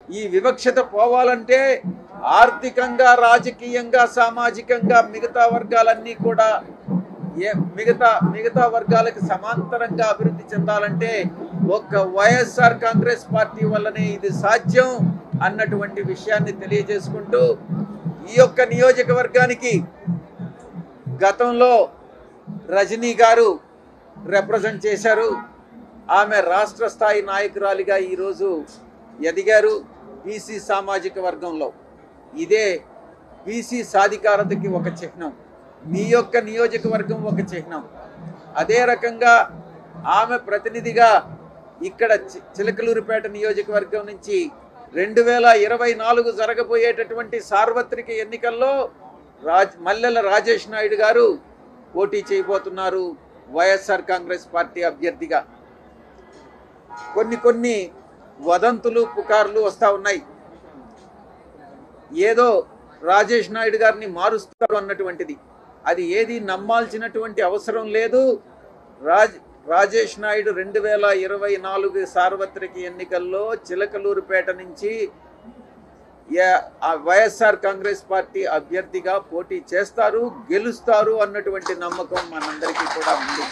ఈ వివక్షత పోవాలంటే ఆర్థికంగా, రాజకీయంగా, సామాజికంగా మిగతా వర్గాలన్నీ కూడా మిగతా వర్గాలకు సమాంతరంగా అభివృద్ధి చెందాలంటే ఒక్క వైఎస్ఆర్ కాంగ్రెస్ పార్టీ వల్లనే ఇది సాధ్యం అన్నటువంటి విషయాన్ని తెలియజేసుకుంటూ ఈ యొక్క నియోజకవర్గానికి గతంలో రజనీ గారు రిప్రజెంట్ చేశారు. ఆమె రాష్ట్ర స్థాయి నాయకురాలిగా ఈరోజు ఎదిగారు బీసీ సామాజిక వర్గంలో. ఇదే బీసీ సాధికారతకి ఒక చిహ్నం, మీ యొక్క నియోజకవర్గం ఒక చిహ్నం. అదే రకంగా ఆమె ప్రతినిధిగా ఇక్కడ చిలకలూరిపేట నియోజకవర్గం నుంచి 2024 జరగబోయేటటువంటి సార్వత్రిక ఎన్నికల్లో మల్లెల రాజేష్ నాయుడు గారు పోటీ చేయబోతున్నారు వైఎస్ఆర్ కాంగ్రెస్ పార్టీ అభ్యర్థిగా. కొన్ని వదంతులు, పుకార్లు వస్తూ ఉన్నాయి. ఏదో రాజేష్ నాయుడు గారిని మారుస్తారు అన్నటువంటిది. అది ఏది నమ్మాల్సినటువంటి అవసరం లేదు. రాజేష్ నాయుడు 2024 సార్వత్రిక ఎన్నికల్లో చిలకలూరుపేట నుంచి వైఎస్ఆర్ కాంగ్రెస్ పార్టీ అభ్యర్థిగా పోటీ చేస్తారు, గెలుస్తారు అన్నటువంటి నమ్మకం మనందరికీ కూడా ఉంది.